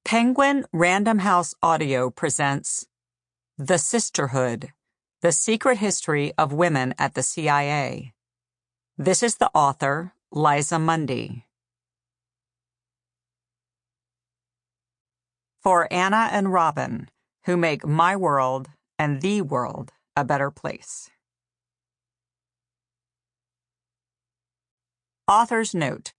Penguin Random House Audio presents The Sisterhood, The Secret History of Women at the CIA. This is the author, Liza Mundy. For Anna and Robin, who make my world and the world a better place. Author's note: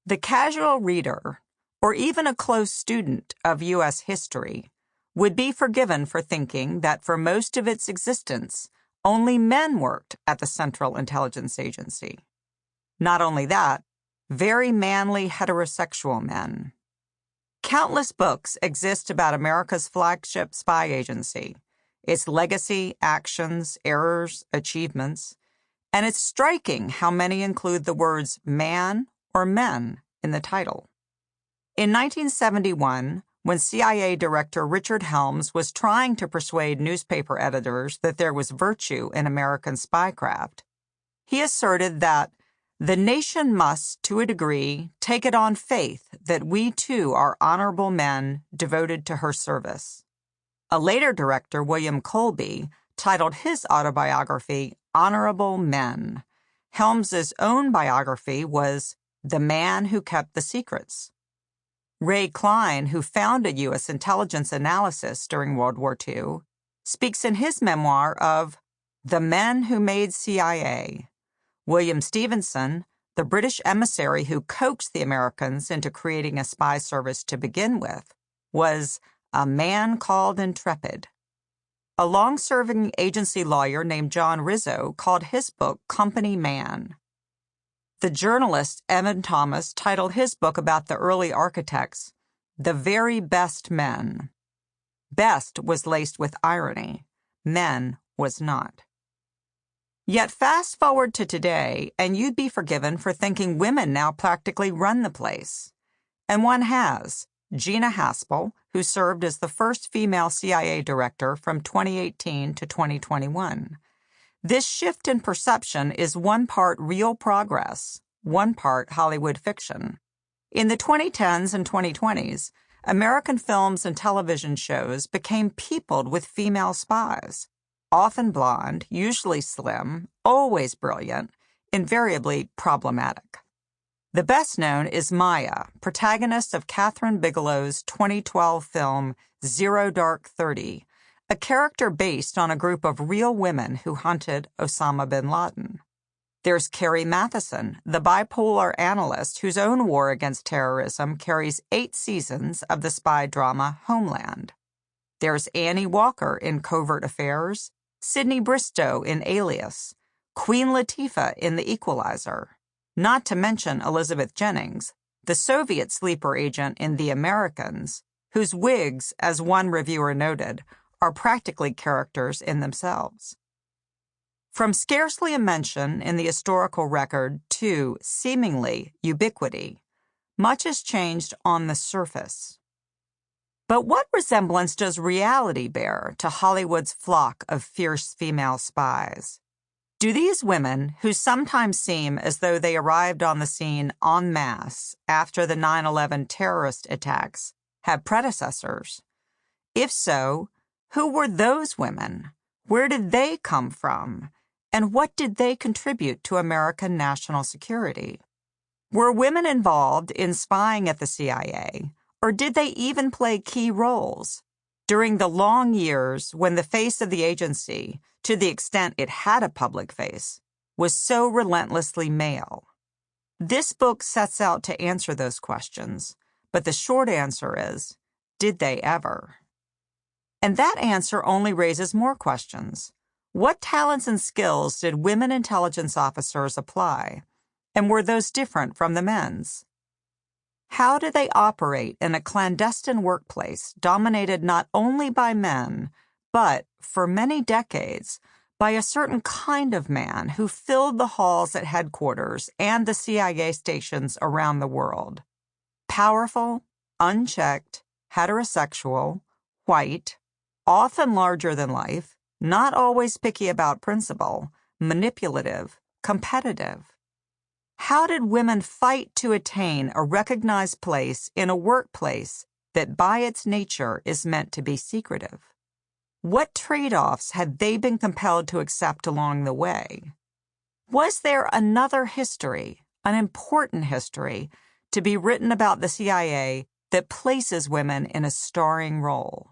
the casual reader, or even a close student of U.S. history, would be forgiven for thinking that for most of its existence, only men worked at the Central Intelligence Agency. Not only that, very manly heterosexual men. Countless books exist about America's flagship spy agency, its legacy, actions, errors, achievements, and it's striking how many include the words man or men in the title. In 1971, when CIA Director Richard Helms was trying to persuade newspaper editors that there was virtue in American spycraft, he asserted that the nation must, to a degree, take it on faith that we too are honorable men devoted to her service. A later director, William Colby, titled his autobiography Honorable Men. Helms's own biography was The Man Who Kept the Secrets. Ray Klein, who founded U.S. intelligence analysis during World War II, speaks in his memoir of The Men Who Made CIA. William Stevenson, the British emissary who coaxed the Americans into creating a spy service to begin with, was a man called Intrepid. A long-serving agency lawyer named John Rizzo called his book Company Man. The journalist Evan Thomas titled his book about the early architects, The Very Best Men. Best was laced with irony. Men was not. Yet fast forward to today, and you'd be forgiven for thinking women now practically run the place. And one has. Gina Haspel, who served as the first female CIA director from 2018 to 2021. This shift in perception is one part real progress, one part Hollywood fiction. In the 2010s and 2020s, American films and television shows became peopled with female spies, often blonde, usually slim, always brilliant, invariably problematic. The best known is Maya, protagonist of Kathryn Bigelow's 2012 film Zero Dark 30, a character based on a group of real women who hunted Osama bin Laden. There's Carrie Matheson, the bipolar analyst whose own war against terrorism carries 8 seasons of the spy drama Homeland. There's Annie Walker in Covert Affairs, Sydney Bristow in Alias, Queen Latifah in The Equalizer, not to mention Elizabeth Jennings, the Soviet sleeper agent in The Americans, whose wigs, as one reviewer noted, are practically characters in themselves. From scarcely a mention in the historical record to, seemingly, ubiquity, much has changed on the surface. But what resemblance does reality bear to Hollywood's flock of fierce female spies? Do these women, who sometimes seem as though they arrived on the scene en masse after the 9/11 terrorist attacks, have predecessors? If so, who were those women? Where did they come from? And what did they contribute to American national security? Were women involved in spying at the CIA, or did they even play key roles during the long years when the face of the agency, to the extent it had a public face, was so relentlessly male? This book sets out to answer those questions, but the short answer is, did they ever? And that answer only raises more questions. What talents and skills did women intelligence officers apply, and were those different from the men's? How do they operate in a clandestine workplace dominated not only by men, but, for many decades, by a certain kind of man who filled the halls at headquarters and the CIA stations around the world? Powerful, unchecked, heterosexual, white, often larger than life, not always picky about principle, manipulative, competitive. How did women fight to attain a recognized place in a workplace that by its nature is meant to be secretive? What trade-offs had they been compelled to accept along the way? Was there another history, an important history, to be written about the CIA that places women in a starring role?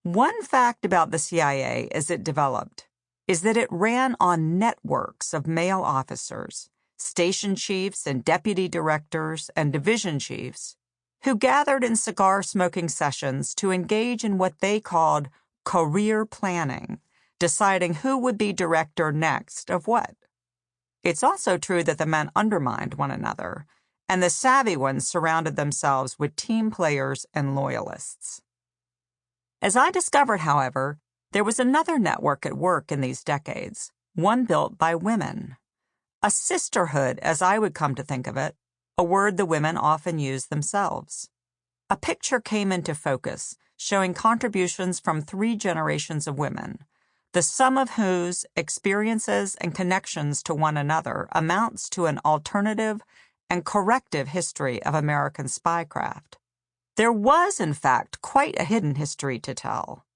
One fact about the CIA as it developed is that it ran on networks of male officers, station chiefs and deputy directors and division chiefs, who gathered in cigar-smoking sessions to engage in what they called career planning, deciding who would be director next of what. It's also true that the men undermined one another, and the savvy ones surrounded themselves with team players and loyalists. As I discovered, however, there was another network at work in these decades, one built by women. A sisterhood, as I would come to think of it, a word the women often use themselves. A picture came into focus, showing contributions from 3 generations of women, the sum of whose experiences and connections to one another amounts to an alternative and corrective history of American spycraft. There was, in fact, quite a hidden history to tell.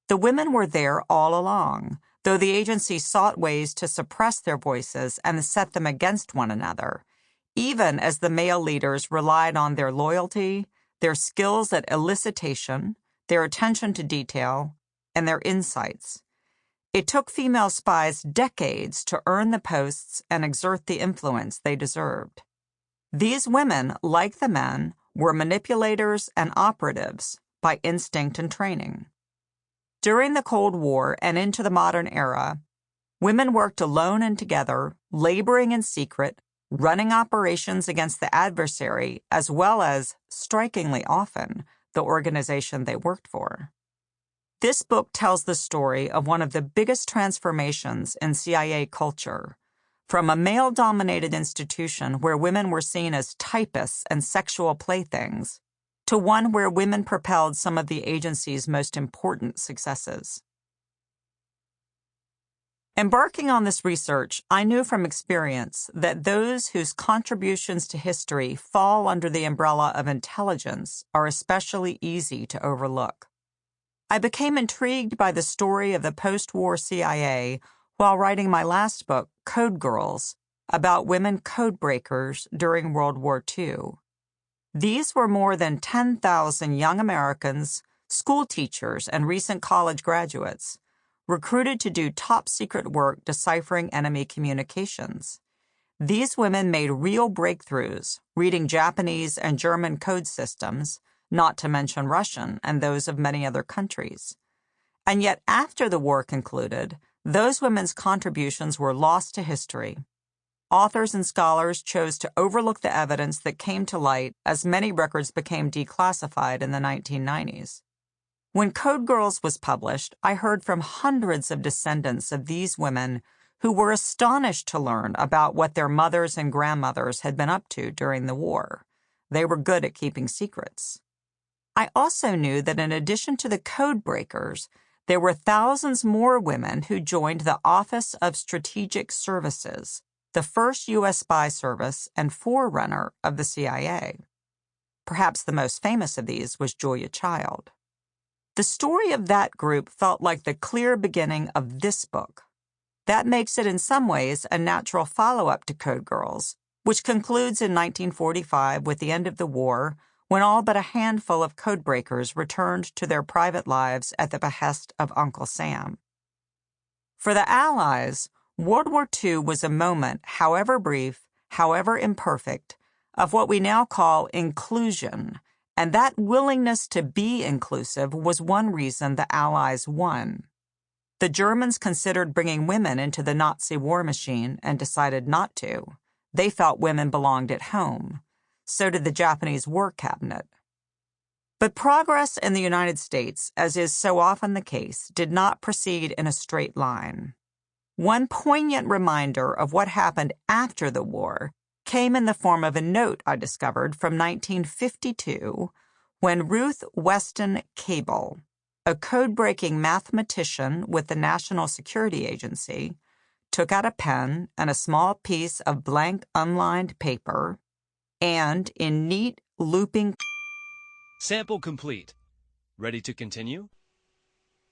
The women were there all along, though the agency sought ways to suppress their voices and set them against one another, even as the male leaders relied on their loyalty, their skills at elicitation, their attention to detail, and their insights. It took female spies decades to earn the posts and exert the influence they deserved. These women, like the men, were manipulators and operatives by instinct and training. During the Cold War and into the modern era, women worked alone and together, laboring in secret, running operations against the adversary, as well as, strikingly often, the organization they worked for. This book tells the story of one of the biggest transformations in CIA culture, from a male-dominated institution where women were seen as typists and sexual playthings, to one where women propelled some of the agency's most important successes. Embarking on this research, I knew from experience that those whose contributions to history fall under the umbrella of intelligence are especially easy to overlook. I became intrigued by the story of the post-war CIA while writing my last book, Code Girls, about women code breakers during World War II. These were more than 10,000 young Americans, school teachers, and recent college graduates, recruited to do top-secret work deciphering enemy communications. These women made real breakthroughs, reading Japanese and German code systems, not to mention Russian and those of many other countries. And yet, after the war concluded, those women's contributions were lost to history. Authors and scholars chose to overlook the evidence that came to light as many records became declassified in the 1990s. When Code Girls was published, I heard from hundreds of descendants of these women who were astonished to learn about what their mothers and grandmothers had been up to during the war. They were good at keeping secrets. I also knew that in addition to the code breakers, there were thousands more women who joined the Office of Strategic Services, the first U.S. spy service and forerunner of the CIA. Perhaps the most famous of these was Julia Child. The story of that group felt like the clear beginning of this book. That makes it in some ways a natural follow-up to Code Girls, which concludes in 1945 with the end of the war, when all but a handful of codebreakers returned to their private lives at the behest of Uncle Sam. For the Allies, World War II was a moment, however brief, however imperfect, of what we now call inclusion, and that willingness to be inclusive was one reason the Allies won. The Germans considered bringing women into the Nazi war machine and decided not to. They felt women belonged at home. So did the Japanese War Cabinet. But progress in the United States, as is so often the case, did not proceed in a straight line. One poignant reminder of what happened after the war came in the form of a note I discovered from 1952 when Ruth Weston Cable, a code-breaking mathematician with the National Security Agency, took out a pen and a small piece of blank unlined paper, and in neat looping... Sample complete. Ready to continue?